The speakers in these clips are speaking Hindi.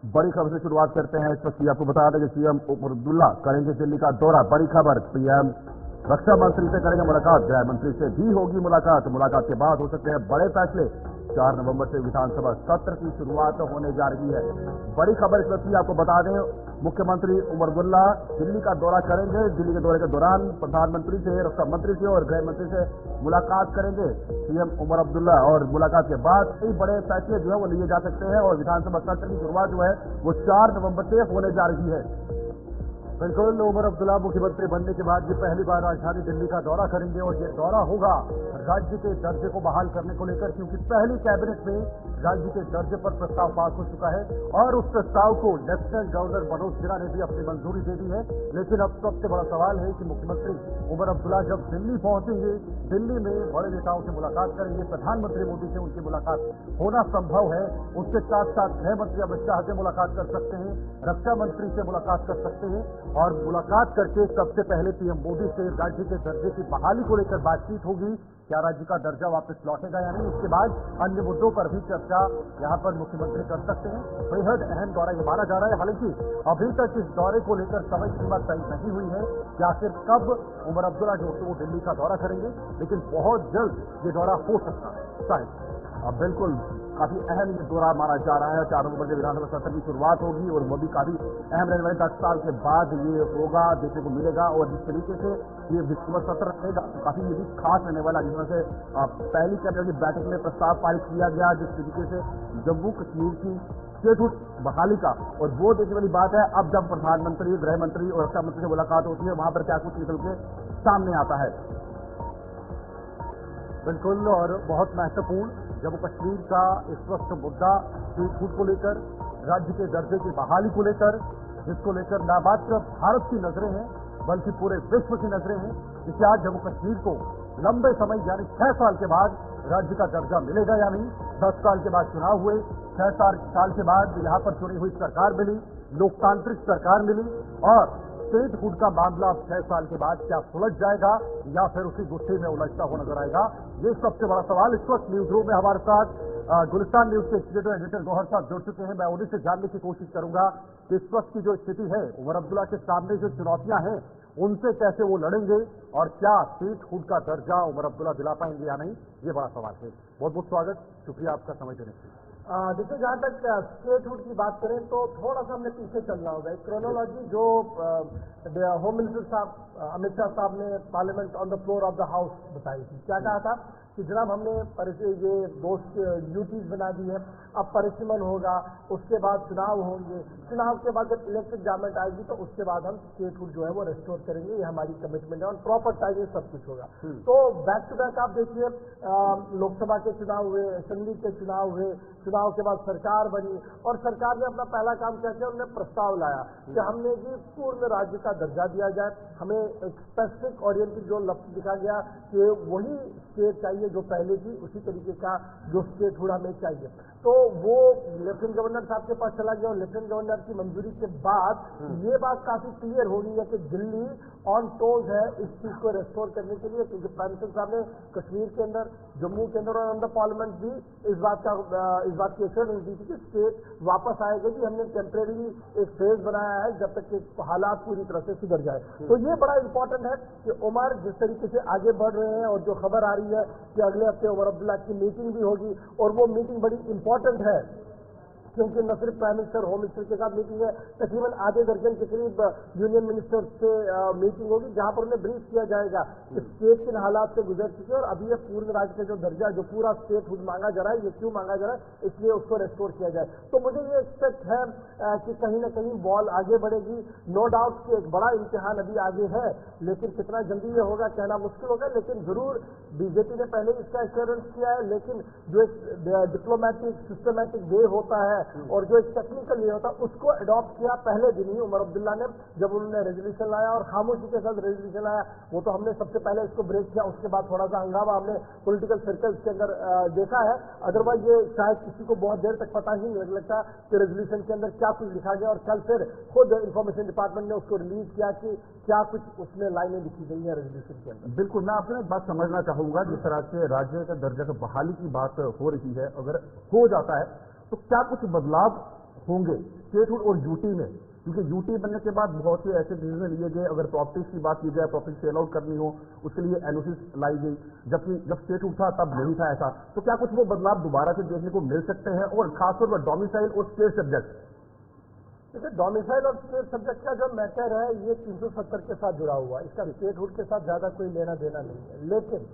बड़ी खबर से शुरुआत करते हैं। इस वक्त आपको बता दें कि सीएम उमर अब्दुल्ला करेंगे दिल्ली का दौरा। बड़ी खबर, पीएम रक्षा मंत्री से करेंगे मुलाकात, गृह मंत्री से भी होगी मुलाकात। मुलाकात के बाद हो सकते हैं बड़े फैसले। 4 नवंबर से विधानसभा सत्र की शुरुआत होने जा रही है। बड़ी खबर इस वक्त आपको बता दें, मुख्यमंत्री उमर अब्दुल्ला दिल्ली का दौरा करेंगे। दिल्ली के दौरे के दौरान प्रधानमंत्री से, रक्षा मंत्री से और गृह मंत्री से मुलाकात करेंगे सीएम उमर अब्दुल्ला। और मुलाकात के बाद कई बड़े फैसले जो है वो लिए जा सकते हैं और विधानसभा सत्र की शुरुआत जो है वो 4 नवंबर से होने जा रही है। बिल्कुल, उमर अब्दुल्ला मुख्यमंत्री बनने के बाद ये पहली बार राजधानी दिल्ली का दौरा करेंगे और ये दौरा होगा राज्य के दर्जे को बहाल करने को लेकर, क्योंकि पहली कैबिनेट में राज्य के दर्जे पर प्रस्ताव पास हो चुका है और उस प्रस्ताव को लेफ्टिनेंट गवर्नर मनोज सिन्हा ने भी अपनी मंजूरी दे दी है। लेकिन अब सबसे बड़ा सवाल है कि मुख्यमंत्री उमर अब्दुल्ला जब दिल्ली पहुंचेंगे, दिल्ली में बड़े नेताओं से मुलाकात करेंगे, प्रधानमंत्री मोदी से उनकी मुलाकात होना संभव है। उसके साथ साथ गृह मंत्री अमित शाह से मुलाकात कर सकते हैं, रक्षा मंत्री से मुलाकात कर सकते हैं और मुलाकात करके सबसे पहले पीएम मोदी से राज्य के दर्जे की बहाली को लेकर बातचीत होगी। क्या राज्य का दर्जा वापस लौटेगा या नहीं, उसके बाद अन्य मुद्दों पर भी चर्चा यहां पर मुख्यमंत्री कर सकते हैं। बेहद अहम दौरा ये माना जा रहा है। हालांकि अभी तक इस दौरे को लेकर समय सीमा तय नहीं हुई है कि आखिर कब उमर अब्दुल्ला जो वो दिल्ली का दौरा करेंगे, लेकिन बहुत जल्द ये दौरा हो सकता है। शायद अब बिल्कुल काफी अहम ये दौरा माना जा रहा है। 4 नवंबर से विधानसभा सत्र की शुरुआत होगी और वो भी काफी अहम रहने वाले 10 साल के बाद ये होगा, देखने को मिलेगा। और जिस तरीके से ये विधानसभा सत्र रहेगा तो काफी ये भी खास रहने वाला, जिसमें से पहली कैबिनेट की बैठक में प्रस्ताव पारित किया गया जिस तरीके से जम्मू कश्मीर की स्टेटहुड बहाली का, और वो देखने वाली बात है अब जब प्रधानमंत्री, गृह मंत्री और रक्षा मंत्री से मुलाकात होती है वहां पर क्या कुछ निकल के सामने आता है। बिल्कुल, और बहुत महत्वपूर्ण जम्मू कश्मीर का इस वक्त मुद्दा स्टेटहुड को लेकर, राज्य के दर्जे की बहाली को लेकर, जिसको लेकर न मात्र भारत की नजरें हैं बल्कि पूरे विश्व की नजरें हैं कि क्या जम्मू कश्मीर को लंबे समय यानी 6 साल के बाद राज्य का दर्जा मिलेगा या नहीं। 10 साल के बाद चुनाव हुए, 6 साल के बाद यहाँ पर चुनी हुई सरकार मिली, लोकतांत्रिक सरकार मिली और स्टेटहुड का मामला अब 6 साल के बाद क्या सुलझ जाएगा या फिर उसी गुत्थी में उलझता हुआ नजर आएगा, ये सबसे बड़ा सवाल। इस वक्त न्यूज रूम में हमारे साथ गुलिस्तान न्यूज के एग्जीक्यूटिव एडिटर गौहर साहब जुड़ चुके हैं। मैं उन्हीं से जानने की कोशिश करूंगा कि इस वक्त की जो स्थिति है, उमर अब्दुल्ला के सामने जो चुनौतियां हैं उनसे कैसे वो लड़ेंगे और क्या स्टेटहुड का दर्जा उमर अब्दुल्ला दिला पाएंगे या नहीं, ये बड़ा सवाल है। बहुत बहुत स्वागत, शुक्रिया आपका समय देने के लिए। देखिए, जहाँ तक स्टेटहुड की बात करें तो थोड़ा सा हमने पीछे चलना होगा। एक क्रोनोलॉजी जो होम मिनिस्टर साहब अमित शाह साहब ने parliament on the floor of the house बताई थी। क्या कहा था कि जनाब हमने ये दोस्त ड्यूटीज बना दी है, अब परिसीमन होगा, उसके बाद चुनाव होंगे, चुनाव के बाद जब इलेक्टेड गवर्नमेंट आएगी तो उसके बाद हम स्टेटहुड जो है वो रेस्टोर करेंगे, ये हमारी कमिटमेंट है और प्रॉपर टाइम में सब कुछ होगा। तो बैक टू बैक आप देखिए, लोकसभा के चुनाव हुए, असेंबली के चुनाव हुए, चुनाव के बाद सरकार बनी और सरकार ने अपना पहला काम क्या किया, उन्होंने प्रस्ताव लाया कि हमने जी पूर्ण राज्य का दर्जा दिया जाए। हमें एक स्पेसिफिक ओरिएंटेड जो लक्ष्य दिखा गया कि वही स्टेट चाहिए जो पहले थी, उसी तरीके का जो स्टेटहुड हमें चाहिए। तो वो लेफ्टिनेंट गवर्नर साहब के पास चला गया और लेफ्टिनेंट गवर्नर की मंजूरी के बाद ये बात काफी क्लियर हो गई है कि दिल्ली ऑन टोज है इस चीज को रेस्टोर करने के लिए, क्योंकि प्राइम मिनिस्टर साहब ने कश्मीर के अंदर, जम्मू के अंदर और अंदर पार्लियामेंट भी इस बात की एश्योरेंस दी थी कि स्टेट वापस आएगा जी, हमने टेम्परेरी एक फेज बनाया है जब तक कि हालात पूरी तरह से सुधर जाए। तो ये बड़ा इंपॉर्टेंट है कि उमर जिस तरीके से आगे बढ़ रहे हैं और जो खबर आ रही है कि अगले हफ्ते उमर अब्दुल्ला की मीटिंग भी होगी और वो मीटिंग बड़ी इंपॉर्टेंट है क्योंकि न सिर्फ प्राइम मिनिस्टर, होम मिनिस्टर के साथ मीटिंग है, तकरीबन आधे दर्जन के करीब यूनियन मिनिस्टर से मीटिंग होगी जहां पर उन्हें ब्रीफ किया जाएगा कि स्टेट किन हालात से गुजर चुके और अभी ये पूर्ण राज्य का जो दर्जा, जो पूरा स्टेटहुड मांगा जा रहा है, ये क्यों मांगा जा रहा है, इसलिए उसको रेस्टोर किया जाए। तो मुझे ये एक्सपेक्ट है कि कहीं ना कहीं बॉल आगे बढ़ेगी। नो डाउट कि एक बड़ा इम्तिहान अभी आगे है, लेकिन कितना जल्दी ये होगा कहना मुश्किल होगा। लेकिन जरूर बीजेपी ने पहले इसका एश्योरेंस किया है, लेकिन जो एक डिप्लोमेटिक सिस्टमैटिक वे होता है और जो एक टेक्निकल ये होता है उसको अडॉप्ट किया पहले दिन ही उमर अब्दुल्ला ने, जब उन्होंने रेजोल्यूशन लाया और खामोशी के साथ रेजोल्यूशन लाया। वो तो हमने सबसे पहले इसको ब्रेक किया, उसके बाद थोड़ा सा हंगामा हमने पॉलिटिकल सर्कल्स के अंदर देखा है। अदरवाइज ये शायद किसी को बहुत देर तक पता ही नहीं लगता कि रेजोल्यूशन के अंदर क्या कुछ लिखा गया और कल फिर खुद इंफॉर्मेशन डिपार्टमेंट ने उसको रिलीज किया कि क्या कुछ उसमें लाइनें लिखी गई है रेजोल्यूशन के अंदर। बिल्कुल, मैं आपसे एक बात समझना चाहूंगा, जिस तरह से राज्य का दर्जा की बहाली की बात हो रही है, अगर हो जाता है तो क्या कुछ बदलाव होंगे स्टेटहुड और यूटी में, क्योंकि यूटी बनने के बाद बहुत से ऐसे डिसीजन लिए गए, अगर प्रॉपर्टीज की बात की जाए, प्रॉपर्टी सेल आउट करनी हो उसके लिए एनओसी लाई गई, जबकि जब स्टेटहुड था तब नहीं था ऐसा। तो क्या कुछ वो बदलाव दोबारा से देखने को मिल सकते हैं, और खासतौर पर डोमिसाइल और स्टेट सब्जेक्ट? जैसे डोमिसाइल और स्टेट सब्जेक्ट का जो मैटर है ये 370 के साथ जुड़ा हुआ है, इसका स्टेटहुड के साथ ज्यादा कोई लेना देना नहीं है। लेकिन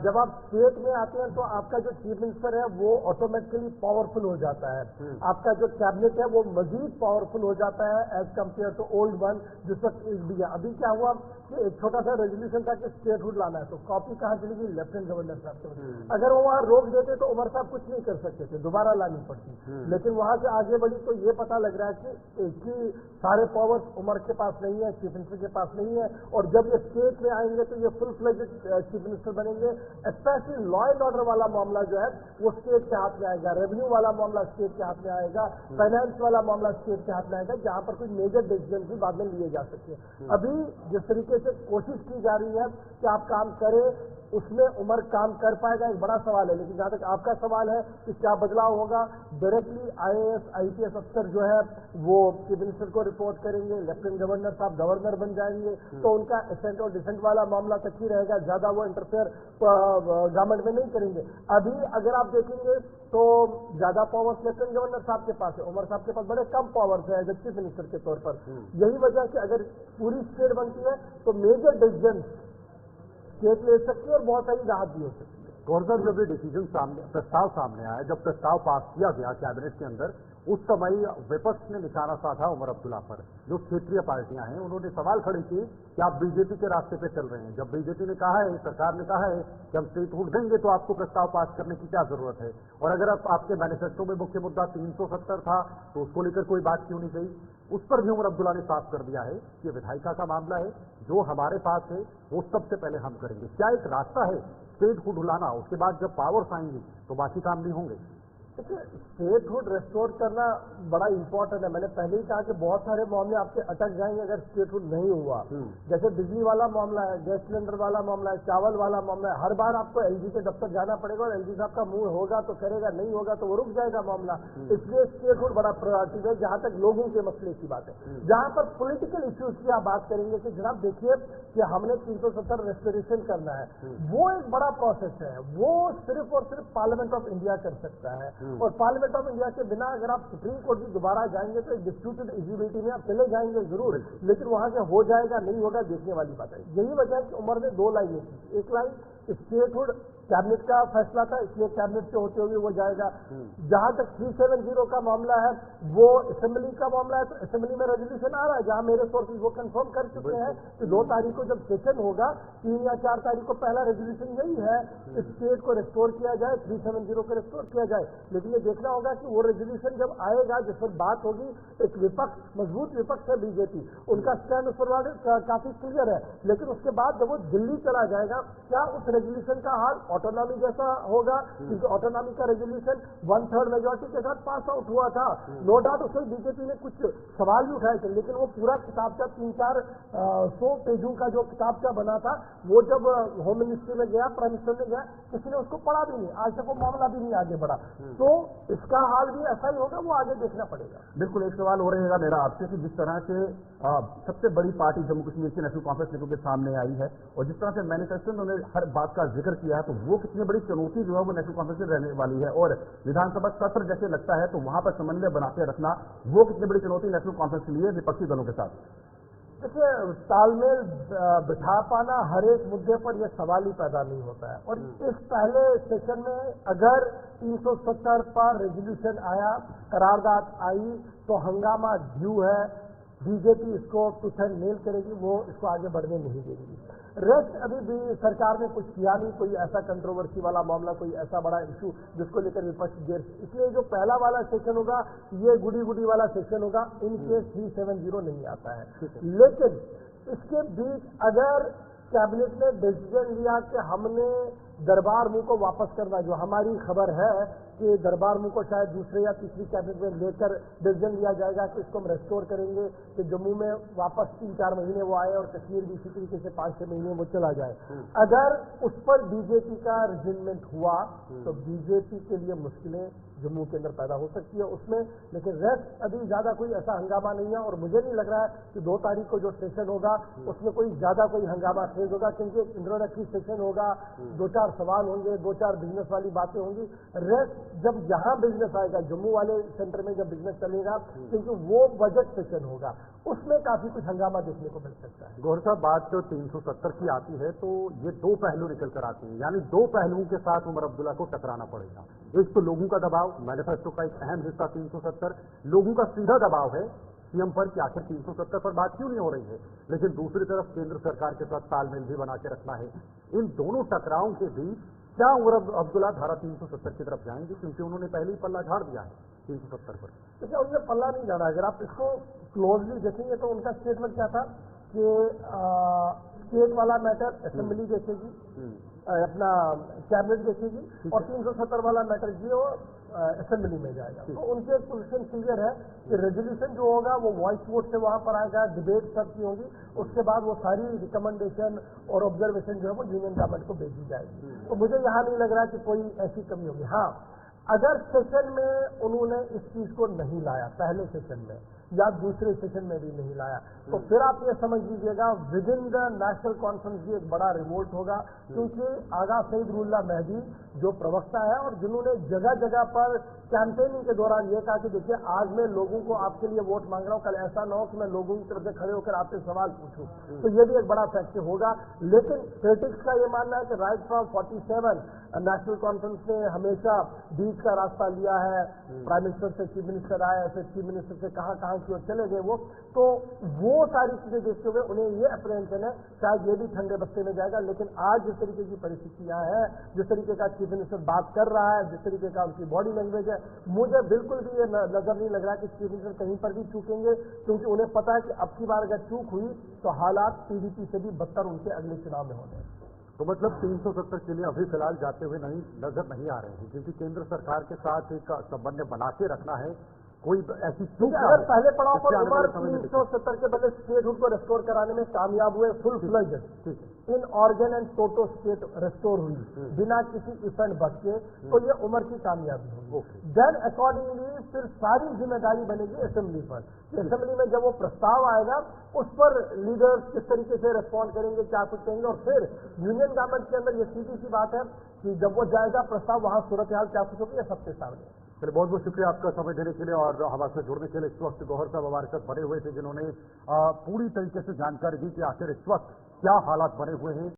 जब आप स्टेट में आते हैं तो आपका जो चीफ मिनिस्टर है वो ऑटोमेटिकली पावरफुल हो जाता है, आपका जो कैबिनेट है वो मजीद पावरफुल हो जाता है as compared to old one जिस वक्त दिया। अभी क्या हुआ कि एक छोटा सा रेजोल्यूशन था कि स्टेटहुड लाना है, तो कॉपी कहाँ चली गई? लेफ्टिनेंट गवर्नर साहब के। अगर वो वहां रोक देते तो उमर साहब कुछ नहीं कर सकते थे, दोबारा लानी पड़ती। लेकिन वहां से आगे बढ़ी तो ये पता लग रहा है कि सारे पावर्स उमर के पास नहीं है, चीफ मिनिस्टर के पास नहीं है, और जब ये स्टेट में आएंगे तो ये फुल फ्लेजेड चीफ मिनिस्टर बनेंगे। स्पेशली लॉ एंड ऑर्डर वाला मामला जो है वो स्टेट के हाथ में आएगा, रेवेन्यू वाला मामला स्टेट के हाथ में आएगा, फाइनेंस वाला मामला स्टेट के हाथ में आएगा, जहां पर कुछ मेजर डिसीजन भी बाद में लिए जा सकते हैं। अभी जिस तरीके से कोशिश की जा रही है कि आप काम करें उसमें उमर काम कर पाएगा, एक बड़ा सवाल है। लेकिन जहां तक आपका सवाल है कि क्या बदलाव होगा, डायरेक्टली आईएएस आईपीएस अफसर जो है वो चीफ मिनिस्टर को रिपोर्ट करेंगे, लेफ्टिनेंट गवर्नर साहब गवर्नर बन जाएंगे, तो उनका एसेंट और डिसेंट वाला मामला तक ही रहेगा, ज्यादा वो इंटरफेयर गवर्नमेंट में नहीं करेंगे। अभी अगर आप देखेंगे तो ज्यादा पावर्स लेफ्टिनेंट गवर्नर साहब के पास है, उमर साहब के पास बड़े कम पावर्स है एज ए चीफ मिनिस्टर के तौर पर। यही वजह कि अगर पूरी स्टेट बनती है तो मेजर डिसीजन स्टेट ले सकती है और बहुत सारी राहत भी हो सकती है। गवर्नर जब ये डिसीजन प्रस्ताव सामने आया, जब प्रस्ताव पास किया गया कैबिनेट के अंदर, उस समय विपक्ष ने निशाना साधा उमर अब्दुल्ला पर। जो क्षेत्रीय पार्टियां हैं उन्होंने सवाल खड़े किए कि आप बीजेपी के रास्ते पे चल रहे हैं। जब बीजेपी ने कहा है, सरकार ने कहा है कि हम स्टेटहुड देंगे तो आपको प्रस्ताव पास करने की क्या जरूरत है, और अगर आपके मैनिफेस्टो में मुख्य मुद्दा 370 था तो उसको लेकर कोई बात क्यों नहीं गई? उस पर भी उमर अब्दुल्ला ने साफ कर दिया है कि विधायिका का मामला है, जो हमारे पास है वो सबसे पहले हम करेंगे। क्या एक रास्ता है स्टेटहुड लाना, उसके बाद जब पावर्स आएंगी तो बाकी काम नहीं होंगे? देखिए, स्टेटहुड रेस्टोर करना बड़ा इंपॉर्टेंट है। मैंने पहले ही कहा कि बहुत सारे मामले आपके अटक जाएंगे अगर स्टेटहुड नहीं हुआ। जैसे बिजली वाला मामला है, गैस सिलेंडर वाला मामला है, चावल वाला मामला है, हर बार आपको एलजी के दफ्तर जाना पड़ेगा और एलजी साहब का मुंह होगा तो करेगा, नहीं होगा तो वो रुक जाएगा मामला। इसलिए स्टेटहुड बड़ा प्रायोरिटी है जहां तक लोगों के मसले की बात है। जहां पर पॉलिटिकल इश्यूज की आप बात करेंगे कि जनाब देखिए कि हमने 370 रेस्टोरेशन करना है, वो एक बड़ा प्रोसेस है, वो सिर्फ और सिर्फ पार्लियामेंट ऑफ इंडिया कर सकता है। और पार्लियामेंट ऑफ इंडिया के बिना अगर आप सुप्रीम कोर्ट भी दोबारा जाएंगे तो एक डिस्प्यूटेड एलिजिबिलिटी में आप चले जाएंगे जरूर, लेकिन वहां से हो जाएगा नहीं होगा देखने वाली बात है। यही वजह है कि उमर ने दो लाइनें की। एक लाइन स्टेटहुड कैबिनेट का फैसला था, इसलिए कैबिनेट से होते हुए वो जाएगा। जहां तक 370 का मामला है वो असेंबली का मामला है, तो असेंबली में रेजोल्यूशन आ रहा है, जहां मेरे सोर्सेज वो कंफर्म कर चुके हैं कि 2 तारीख को जब सेशन होगा, 3 या 4 तारीख को पहला रेजोल्यूशन यही है कि स्टेट को रिस्टोर किया जाए, 370 को रिस्टोर किया जाए। लेकिन ये देखना होगा कि वो रेजोल्यूशन जब आएगा जिस पर बात होगी, एक विपक्ष, मजबूत विपक्ष है बीजेपी, उनका स्टैंड उस पर काफी क्लियर है, लेकिन उसके बाद जब वो दिल्ली चला जाएगा, क्या उस रेजोल्यूशन का हाल ऑटोनॉमी जैसा होगा? क्योंकि ऑटोनॉमी का रेजोल्यूशन 1/3 मेजोरिटी के साथ पास आउट हुआ था। नो डाउट उसमें बीजेपी ने कुछ सवाल भी उठाए थे, लेकिन वो पूरा किताबचा 300-400 पेजों का जो किताबचा बना था, वो जब होम मिनिस्ट्री में गया, प्राइम मिनिस्टर में गया, किसी ने उसको पढ़ा भी नहीं, आज तक वो मामला भी नहीं आगे बढ़ा। तो इसका हाल भी ऐसा ही होगा, वो आगे देखना पड़ेगा। बिल्कुल। एक सवाल हो रहेगा मेरा आपसे कि जिस तरह से सबसे बड़ी पार्टी जम्मू कश्मीर की नेशनल कॉन्फ्रेंस लेकर के सामने आई है, और जिस तरह से मैनिफेस्टो में उन्होंने हर बात का जिक्र किया है, तो वो कितनी बड़ी चुनौती जो है वो नेशनल कॉन्फ्रेंस में रहने वाली है, और विधानसभा सत्र जैसे लगता है तो वहां पर समन्वय बनाते रखना वो कितनी बड़ी चुनौती नेशनल कॉन्फ्रेंस के लिए विपक्षी दलों के साथ? देखिए, तालमेल बिठा पाना हर एक मुद्दे पर यह सवाल ही पैदा नहीं होता है। और इस पहले सेशन में अगर 370 पर रेजोल्यूशन आया, करारदाद आई, तो हंगामा ड्यू है, बीजेपी इसको टूथ एंड नेल करेगी, वो इसको आगे बढ़ने नहीं देगी। रेस्ट अभी भी सरकार ने कुछ किया नहीं, कोई ऐसा कंट्रोवर्सी वाला मामला, कोई ऐसा बड़ा इशू जिसको लेकर विपक्ष देर, इसलिए जो पहला वाला सेशन होगा ये गुडी वाला सेशन होगा, इन केस 370 नहीं आता है। लेकिन इसके बीच अगर कैबिनेट ने डिसीजन लिया कि हमने दरबार मुंह को वापस करना, जो हमारी खबर है कि दरबार मुंह को शायद दूसरे या तीसरी कैबिनेट में लेकर डिसीजन लिया जाएगा कि इसको हम रेस्टोर करेंगे, कि जम्मू में वापस 3-4 महीने वो आए और कश्मीर भी इसी तरीके से 5-6 महीने वो चला जाए। अगर उस पर बीजेपी का रिजनमेंट हुआ तो बीजेपी के लिए मुश्किलें जम्मू के अंदर पैदा हो सकती है उसमें, लेकिन रेस्ट अभी ज्यादा कोई ऐसा हंगामा नहीं है और मुझे नहीं लग रहा है कि 2 तारीख को जो सेशन होगा उसमें कोई ज्यादा कोई हंगामा खेज होगा, क्योंकि एक इंट्रोडक्टरी सेशन होगा, 2-4 सवाल होंगे, 2-4 बिजनेस वाली बातें होंगी। रेस्ट जब यहाँ बिजनेस आएगा, जम्मू वाले सेंटर में जब बिजनेस चलेगा, क्योंकि वो बजट सेशन होगा, उसमें काफी कुछ हंगामा देखने को मिल सकता है। गौहर साहब, बात जो 370 की आती है तो ये 2 पहलू निकल कर आते हैं, यानी 2 पहलुओं के साथ उमर अब्दुल्ला को टकराना पड़ेगा। एक तो लोगों का दबाव, मैनिफेस्टो का एक अहम हिस्सा 370, लोगों का सीधा दबाव है सीएम पर कि आखिर 370 पर बात क्यों नहीं हो रही है, लेकिन दूसरी तरफ केंद्र सरकार के साथ तालमेल भी बना के रखना है। इन दोनों टकरावों के बीच क्या उमर अब्दुल्ला धारा 370 की तरफ जाएंगे, क्योंकि उन्होंने पहले ही पल्ला झाड़ दिया है 370 पर। देखिए, उन्होंने पल्ला नहीं झाड़ा। अगर आप इसको क्लोजली देखेंगे तो उनका स्टेटमेंट क्या था कि स्टेट वाला मैटर असेंबली देखेगी, अपना कैबिनेट देखेगी, और 370 वाला मैटर जो असेंबली में जाएगा। तो उनके एक पोजीशन क्लियर है कि रेजोल्यूशन जो होगा वो वॉइस वोट से वहां पर आएगा, डिबेट सब की होगी, उसके बाद वो सारी रिकमेंडेशन और ऑब्जर्वेशन जो है वो यूनियन गवर्नमेंट को भेजी जाएगी। तो मुझे यहाँ नहीं लग रहा कि कोई ऐसी कमी होगी। हाँ, अगर सेशन में उन्होंने इस चीज को नहीं लाया, पहले सेशन में या दूसरे सेशन में भी नहीं लाया, तो फिर आप ये समझ लीजिएगा with in the national conference भी एक बड़ा रिवोल्ट होगा, क्योंकि आगा सईदुल्लाह महदी जो प्रवक्ता है और जिन्होंने जगह जगह पर कैंपेनिंग के दौरान ये कहा कि देखिए आज मैं लोगों को आपके लिए वोट मांग रहा हूं, कल ऐसा ना हो कि मैं लोगों की तरफ से खड़े होकर आपसे सवाल पूछूं, तो ये भी एक बड़ा फैक्टर होगा। लेकिन क्रिटिक्स का ये मानना है कि राइट फ्रॉम 47 नेशनल कॉन्फ्रेंस ने हमेशा बीच का रास्ता लिया है, प्राइम मिनिस्टर से चीफ मिनिस्टर आए, फिर चीफ मिनिस्टर से कहां की ओर चले गए वो सारी चीजें देखते हुए उन्हें ये अप्रेहेंशन है शायद ये भी ठंडे बस्ते में जाएगा। लेकिन आज जिस तरीके की परिस्थितियां हैं, जिस तरीके का चीफ मिनिस्टर बात कर रहा है, जिस तरीके का उनकी बॉडी लैंग्वेज है, मुझे बिल्कुल भी ये नजर नहीं लग रहा कि चीफ मिनिस्टर कहीं पर भी चूकेंगे, क्योंकि उन्हें पता है कि अब की बार अगर चूक हुई तो हालात पीडीपी से भी बदतर उनके अगले चुनाव में होने हैं। तो मतलब 370 के लिए अभी फिलहाल जाते हुए नजर नहीं आ रहे हैं, क्योंकि केंद्र सरकार के साथ एक संबंध बना के रखना है, कोई ऐसी चूक अगर पहले पड़ाव पर उमर 370 के बदले स्टेटहुड को रेस्टोर कराने में कामयाब हुए, full fledged in organ and toto state restore हुई बिना किसी इफेंट बच के, तो ये उमर की कामयाबी होगी। देन अकॉर्डिंगली फिर सारी जिम्मेदारी बनेगी असेंबली पर। असेंबली में जब वो प्रस्ताव आएगा उस पर लीडर्स किस तरीके से रिस्पॉन्ड करेंगे, क्या कुछ कहेंगे, और फिर यूनियन गवर्नमेंट के अंदर ये सीधी सी बात है कि जब वो जाएगा प्रस्ताव, वहां सूरत हाल क्या कुछ होगी, ये सबके सामने। चलिए, बहुत बहुत शुक्रिया आपका समय देने के लिए और हमारे साथ जुड़ने के लिए। इस वक्त गौहर साहब हमारे साथ बने हुए थे, जिन्होंने पूरी तरीके से जानकारी दी कि आखिर इस वक्त क्या हालात बने हुए हैं।